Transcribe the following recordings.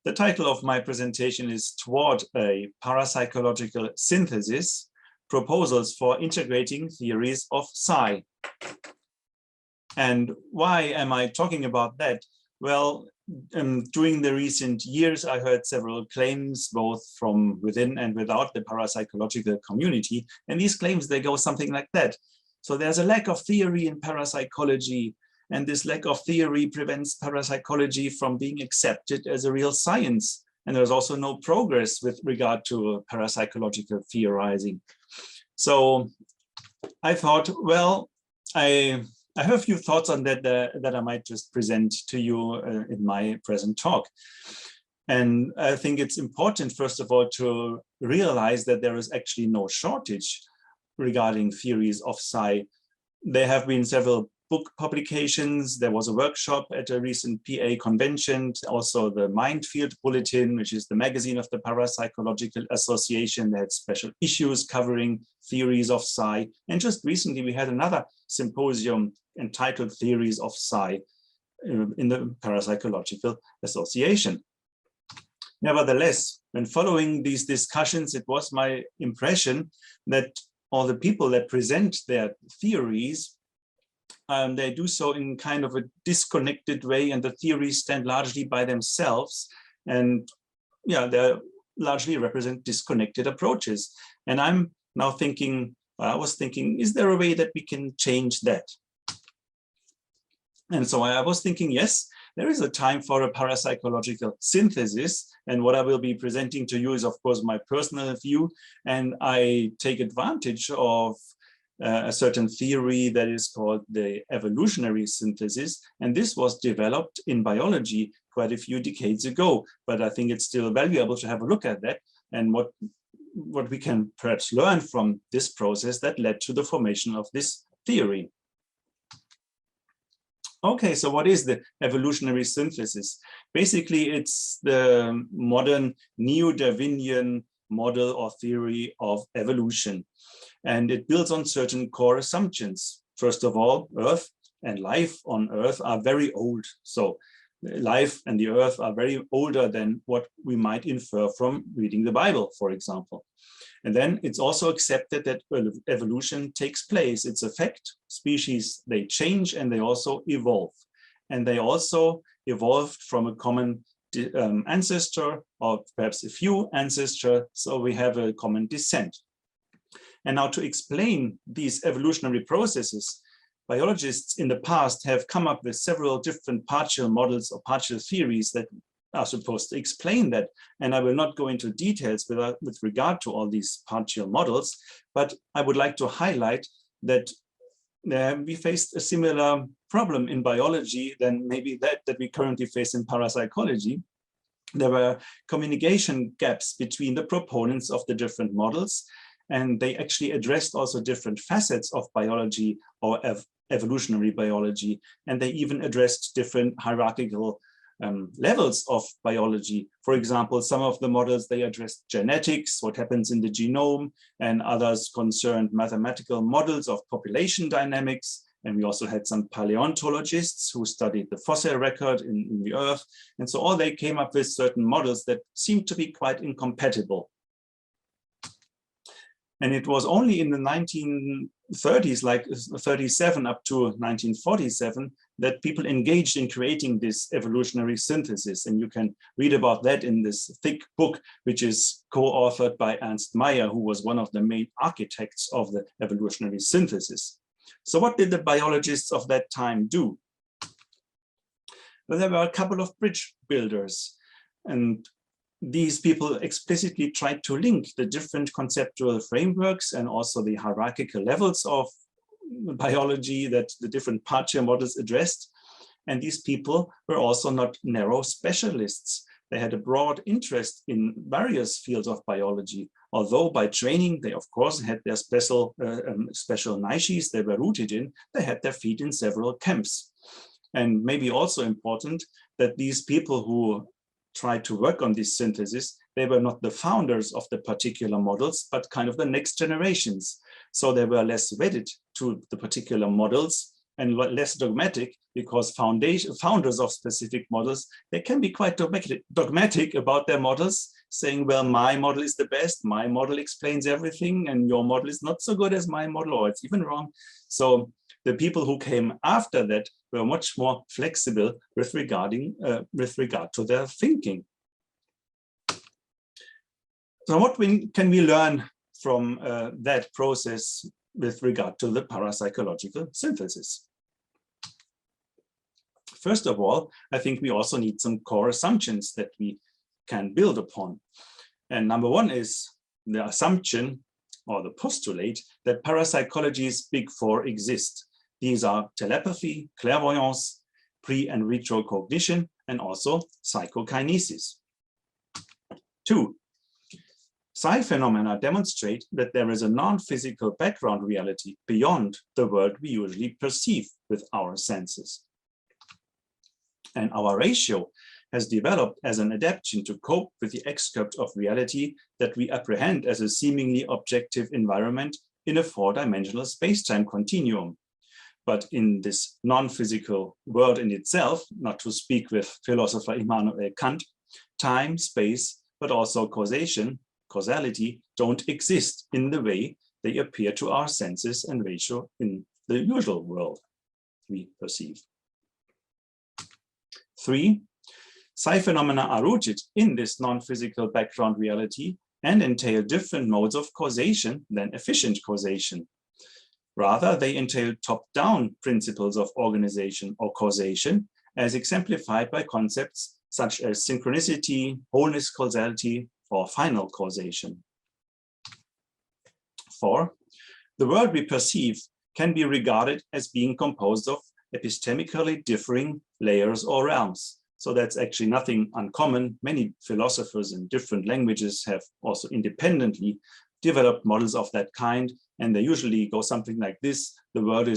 The title of my presentation is Toward a Parapsychological Synthesis, Proposals for Integrating Theories of Psi. And why am I talking about that? Well, during the recent years, I heard several claims, both from within and without the parapsychological community. And these claims, they go something like that. So there's a lack of theory in parapsychology, and this lack of theory prevents parapsychology from being accepted as a real science. And there's also no progress with regard to parapsychological theorizing. So I thought, well, I have a few thoughts on that that I might just present to you in my present talk. And I think it's important, first of all, to realize that there is actually no shortage regarding theories of psi. There have been several book publications. There was a workshop at a recent PA convention, also the Mindfield Bulletin, which is the magazine of the Parapsychological Association. They had special issues covering theories of psi. And just recently we had another symposium entitled Theories of Psi in the Parapsychological Association. Nevertheless, when following these discussions, it was my impression that all the people that present their theories, they do so in kind of a disconnected way, and the theories stand largely by themselves. And yeah, they largely represent disconnected approaches. And I'm now thinking, I was thinking, is there a way that we can change that? And so I was thinking, yes, there is a time for a parapsychological synthesis. And what I will be presenting to you is, of course, my personal view. And I take advantage of a certain theory that is called the evolutionary synthesis. And this was developed in biology quite a few decades ago. But I think it's still valuable to have a look at that and what we can perhaps learn from this process that led to the formation of this theory. Okay, so what is the evolutionary synthesis? Basically, it's the modern neo-Darwinian model or theory of evolution. And it builds on certain core assumptions. First of all, Earth and life on Earth are very old. So life and the Earth are very older than what we might infer from reading the Bible, for example. And then it's also accepted that evolution takes place. It's a fact. Species, they change and they also evolve. And they also evolved from a common ancestor, or perhaps a few ancestors, so we have a common descent. And now to explain these evolutionary processes, biologists in the past have come up with several different partial models or partial theories that are supposed to explain that. And I will not go into details with regard to all these partial models, but I would like to highlight that we faced a similar problem in biology than maybe that we currently face in parapsychology. There were communication gaps between the proponents of the different models, and they actually addressed also different facets of biology or evolutionary biology, and they even addressed different hierarchical levels of biology. For example, some of the models, they addressed genetics, what happens in the genome, and others concerned mathematical models of population dynamics. And we also had some paleontologists who studied the fossil record in the Earth. And so all they came up with certain models that seemed to be quite incompatible. And it was only in the 1930s, like 37 up to 1947, that people engaged in creating this evolutionary synthesis. And you can read about that in this thick book, which is co-authored by Ernst Mayr, who was one of the main architects of the evolutionary synthesis. So what did the biologists of that time do? Well, there were a couple of bridge builders, and these people explicitly tried to link the different conceptual frameworks and also the hierarchical levels of biology that the different partial models addressed. And these people were also not narrow specialists. They had a broad interest in various fields of biology, although by training, they of course had their special niches they were rooted in. They had their feet in several camps. And maybe also important that these people who tried to work on this synthesis, they were not the founders of the particular models, but kind of the next generations. So they were less wedded to the particular models and less dogmatic, because founders of specific models, they can be quite dogmatic about their models, saying, well, my model is the best, my model explains everything, and your model is not so good as my model, or it's even wrong. So the people who came after that were much more flexible with regard to their thinking. So what can we learn from that process with regard to the parapsychological synthesis? First of all, I think we also need some core assumptions that we can build upon. And number one is the assumption or the postulate that parapsychology's big four exist. These are telepathy, clairvoyance, pre- and retrocognition, and also psychokinesis. 2. Psi phenomena demonstrate that there is a non-physical background reality beyond the world we usually perceive with our senses. And our ratio has developed as an adaptation to cope with the excerpt of reality that we apprehend as a seemingly objective environment in a four-dimensional space-time continuum. But in this non-physical world in itself, not to speak with philosopher Immanuel Kant, time, space, but also causality don't exist in the way they appear to our senses and ratio in the usual world we perceive. 3. Psi phenomena are rooted in this non-physical background reality and entail different modes of causation than efficient causation. Rather, they entail top-down principles of organization or causation, as exemplified by concepts such as synchronicity, wholeness causality, or final causation. 4. The world we perceive can be regarded as being composed of epistemically differing layers or realms. So that's actually nothing uncommon. Many philosophers in different languages have also independently developed models of that kind, and they usually go something like this. The world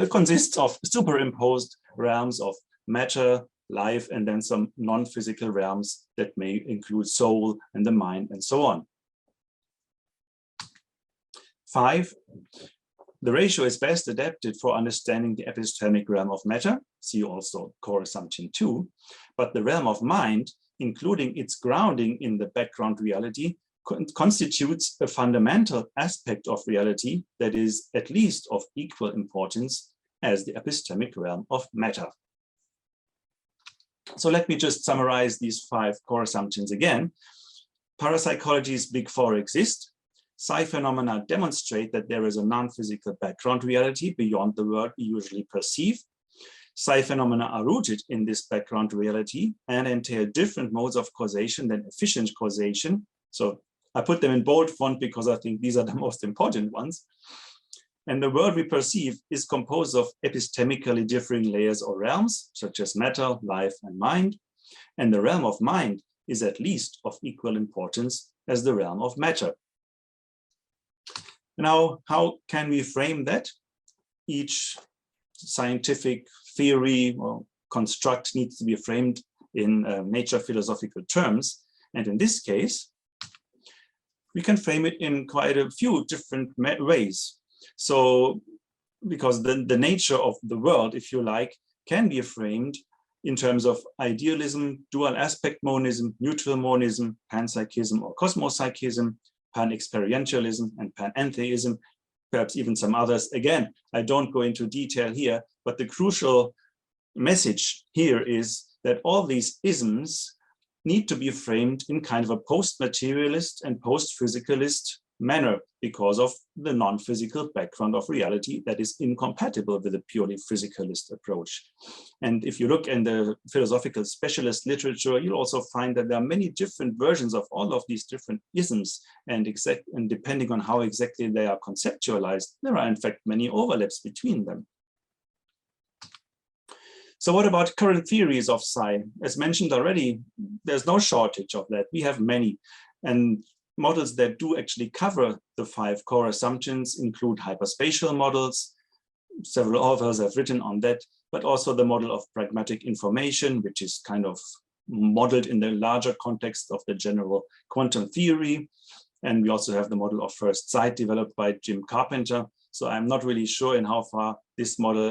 consists of superimposed realms of matter, life, and then some non-physical realms that may include soul and the mind and so on. 5. The ratio is best adapted for understanding the epistemic realm of matter, see also core assumption 2, but the realm of mind, including its grounding in the background reality, constitutes a fundamental aspect of reality that is at least of equal importance as the epistemic realm of matter. So let me just summarize these 5 core assumptions again. Parapsychology's big four exist. Psi phenomena demonstrate that there is a non-physical background reality beyond the world we usually perceive. Psi phenomena are rooted in this background reality and entail different modes of causation than efficient causation. So I put them in bold font because I think these are the most important ones. And the world we perceive is composed of epistemically differing layers or realms, such as matter, life, and mind. And the realm of mind is at least of equal importance as the realm of matter. Now, how can we frame that? Each scientific theory or construct needs to be framed in nature philosophical terms. And in this case, we can frame it in quite a few different ways. So, because the nature of the world, if you like, can be framed in terms of idealism, dual aspect monism, neutral monism, panpsychism or cosmopsychism, pan-experientialism and panentheism, perhaps even some others. Again, I don't go into detail here, but the crucial message here is that all these isms need to be framed in kind of a post-materialist and post-physicalist manner because of the non-physical background of reality that is incompatible with a purely physicalist approach. And if you look in the philosophical specialist literature, you'll also find that there are many different versions of all of these different isms, and depending on how exactly they are conceptualized, there are in fact many overlaps between them. So what about current theories of psi? As mentioned already, there's no shortage of that. We have many. And models that do actually cover the 5 core assumptions include hyperspatial models. Several authors have written on that, but also the model of pragmatic information, which is kind of modeled in the larger context of the general quantum theory. And we also have the model of first sight developed by Jim Carpenter. So I'm not really sure in how far this model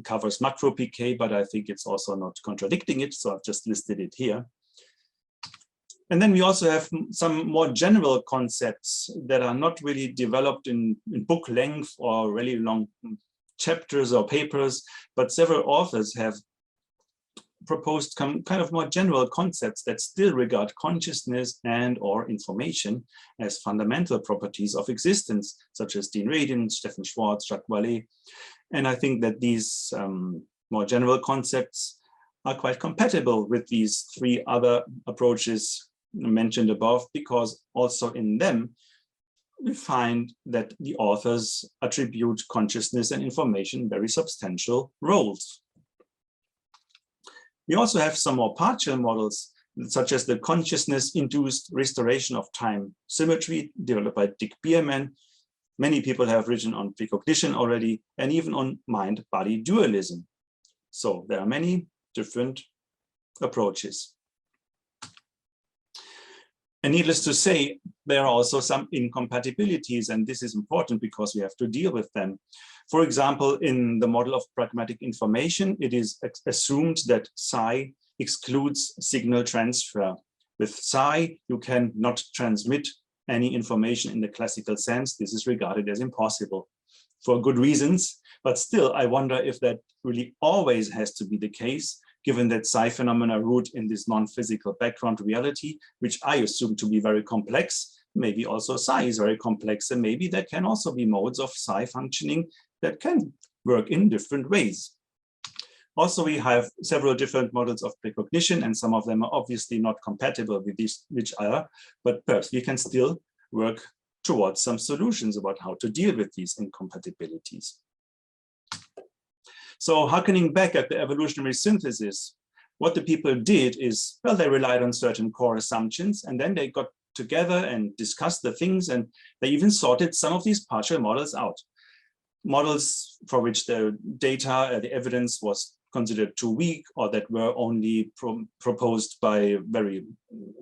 covers macro PK, but I think it's also not contradicting it. So I've just listed it here. And then we also have some more general concepts that are not really developed in book length or really long chapters or papers, but several authors have proposed kind of more general concepts that still regard consciousness and or information as fundamental properties of existence, such as Dean Radin, Stephen Schwartz, Jacques Vallée. And I think that these more general concepts are quite compatible with these three other approaches mentioned above, because also in them we find that the authors attribute consciousness and information very substantial roles. We also have some more partial models, such as the consciousness-induced restoration of time symmetry developed by Dick Bierman. Many people have written on precognition already, and even on mind-body dualism. So there are many different approaches. And needless to say, there are also some incompatibilities, and this is important because we have to deal with them. For example, in the model of pragmatic information, it is assumed that psi excludes signal transfer. With psi, you cannot transmit any information in the classical sense. This is regarded as impossible for good reasons, but still, I wonder if that really always has to be the case, given that psi phenomena root in this non-physical background reality, which I assume to be very complex. Maybe also psi is very complex, and maybe there can also be modes of psi functioning that can work in different ways. Also, we have several different models of precognition, and some of them are obviously not compatible with each other, but perhaps we can still work towards some solutions about how to deal with these incompatibilities. So harkening back at the evolutionary synthesis, what the people did is, well, they relied on certain core assumptions, and then they got together and discussed the things, and they even sorted some of these partial models out. Models for which the data, the evidence was considered too weak, or that were only proposed by very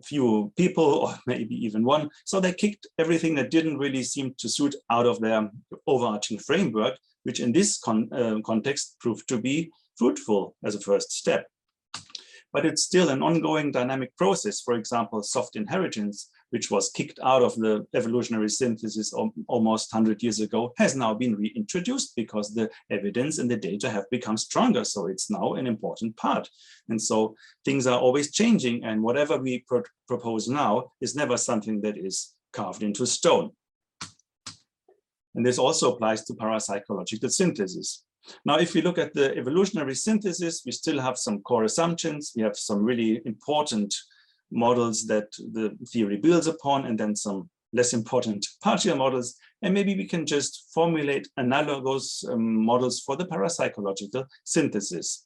few people, or maybe even one. So they kicked everything that didn't really seem to suit out of their overarching framework, which in this context proved to be fruitful as a first step. But it's still an ongoing dynamic process. For example, soft inheritance, which was kicked out of the evolutionary synthesis almost 100 years ago, has now been reintroduced because the evidence and the data have become stronger. So it's now an important part. And so things are always changing, and whatever we propose now is never something that is carved into stone. And this also applies to parapsychological synthesis. Now, if we look at the evolutionary synthesis, we still have some core assumptions. We have some really important models that the theory builds upon, and then some less important partial models. And maybe we can just formulate analogous models for the parapsychological synthesis.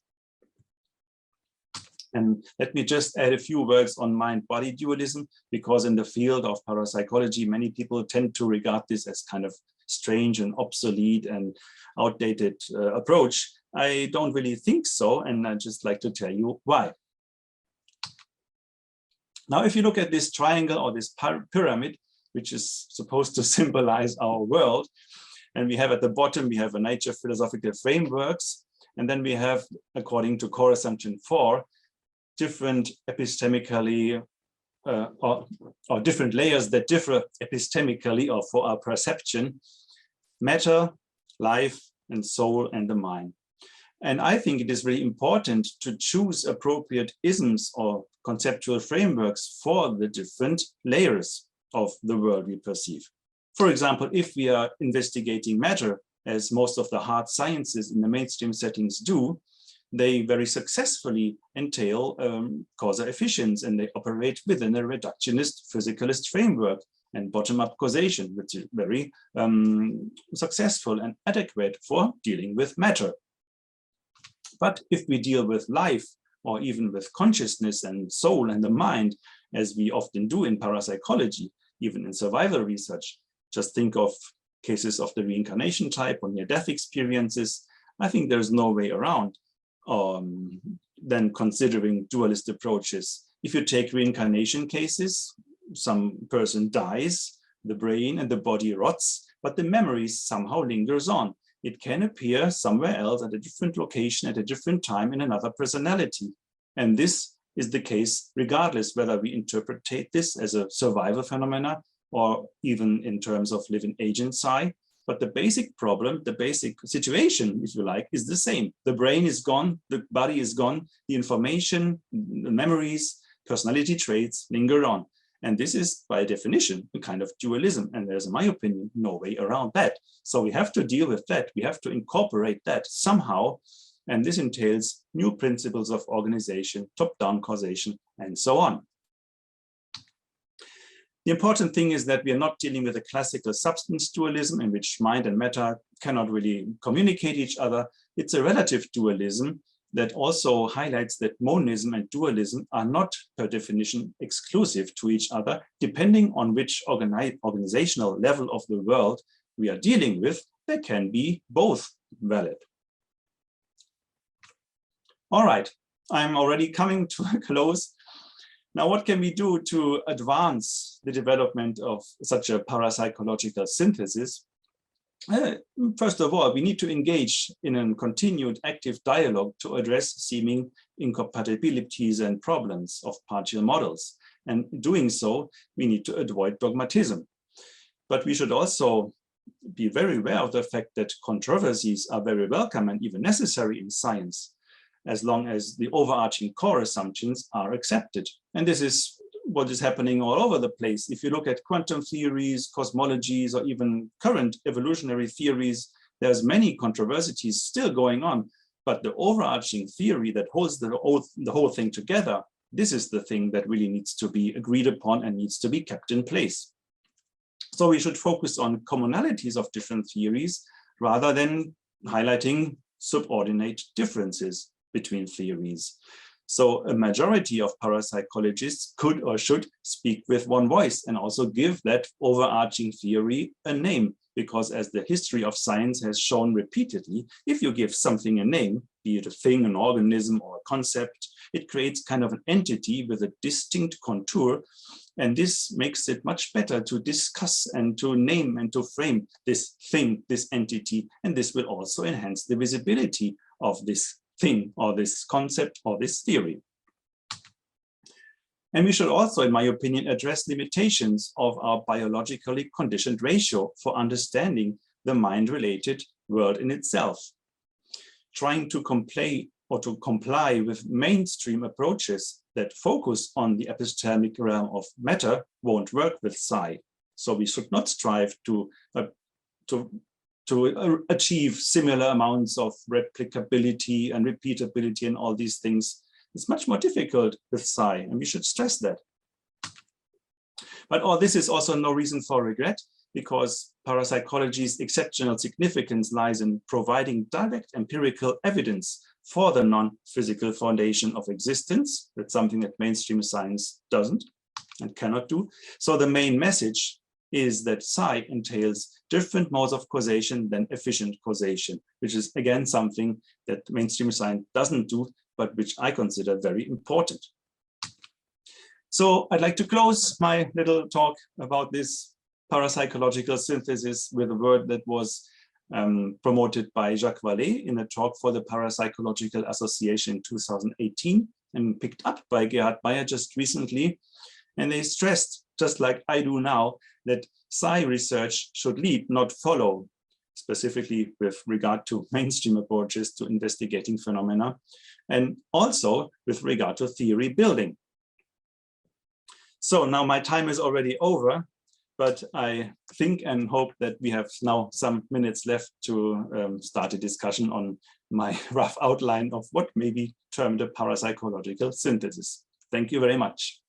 And let me just add a few words on mind-body dualism, because in the field of parapsychology, many people tend to regard this as kind of strange and obsolete and outdated approach. I don't really think so, and I'd just like to tell you why. Now, if you look at this triangle or this pyramid, which is supposed to symbolize our world, and we have at the bottom, we have a nature philosophical frameworks, and then we have, according to core assumption 4, different epistemically or different layers that differ epistemically or for our perception: matter, life, and soul, and the mind. And I think it is really important to choose appropriate isms or conceptual frameworks for the different layers of the world we perceive. For example, if we are investigating matter, as most of the hard sciences in the mainstream settings do, they very successfully entail causal efficiency, and they operate within a reductionist physicalist framework and bottom-up causation, which is very successful and adequate for dealing with matter. But if we deal with life, or even with consciousness and soul and the mind, as we often do in parapsychology, even in survival research, just think of cases of the reincarnation type or near-death experiences, I think there's no way around then considering dualist approaches. If you take reincarnation cases, some person dies, the brain and the body rots, but the memory somehow lingers on. It can appear somewhere else at a different location at a different time in another personality. And this is the case regardless whether we interpret this as a survival phenomena or even in terms of living agent psi. But the basic problem, the basic situation, if you like, is the same. The brain is gone, the body is gone, the information, the memories, personality traits linger on. And this is, by definition, a kind of dualism. And there's, in my opinion, no way around that. So we have to deal with that. We have to incorporate that somehow. And this entails new principles of organization, top-down causation, and so on. The important thing is that we are not dealing with a classical substance dualism in which mind and matter cannot really communicate each other. It's a relative dualism that also highlights that monism and dualism are not per definition exclusive to each other, depending on which organizational level of the world we are dealing with, there can be both valid. All right, I'm already coming to a close. Now, what can we do to advance the development of such a parapsychological synthesis? First of all, we need to engage in a continued active dialogue to address seeming incompatibilities and problems of partial models. And doing so, we need to avoid dogmatism. But we should also be very aware of the fact that controversies are very welcome and even necessary in science, as long as the overarching core assumptions are accepted. And this is what is happening all over the place. If you look at quantum theories, cosmologies, or even current evolutionary theories, there's many controversies still going on, but the overarching theory that holds the whole thing together, this is the thing that really needs to be agreed upon and needs to be kept in place. So we should focus on commonalities of different theories rather than highlighting subordinate differences between theories. So a majority of parapsychologists could or should speak with one voice and also give that overarching theory a name, because as the history of science has shown repeatedly, if you give something a name, be it a thing, an organism, or a concept, it creates kind of an entity with a distinct contour. And this makes it much better to discuss and to name and to frame this thing, this entity, and this will also enhance the visibility of this thing or this concept or this theory. And we should also, in my opinion, address limitations of our biologically conditioned ratio for understanding the mind-related world in itself. Trying to comply with mainstream approaches that focus on the epistemic realm of matter won't work with psi. So we should not strive to achieve similar amounts of replicability and repeatability and all these things. It's much more difficult with psi, and we should stress that. But all this is also no reason for regret, because parapsychology's exceptional significance lies in providing direct empirical evidence for the non-physical foundation of existence. That's something that mainstream science doesn't and cannot do. So the main message is that psi entails different modes of causation than efficient causation, which is again something that mainstream science doesn't do, but which I consider very important. So I'd like to close my little talk about this parapsychological synthesis with a word that was promoted by Jacques Vallée in a talk for the Parapsychological Association in 2018 and picked up by Gerhard Meyer just recently. And they stressed, just like I do now, that psi research should lead, not follow, specifically with regard to mainstream approaches to investigating phenomena, and also with regard to theory building. So now my time is already over, but I think and hope that we have now some minutes left to start a discussion on my rough outline of what may be termed a parapsychological synthesis. Thank you very much.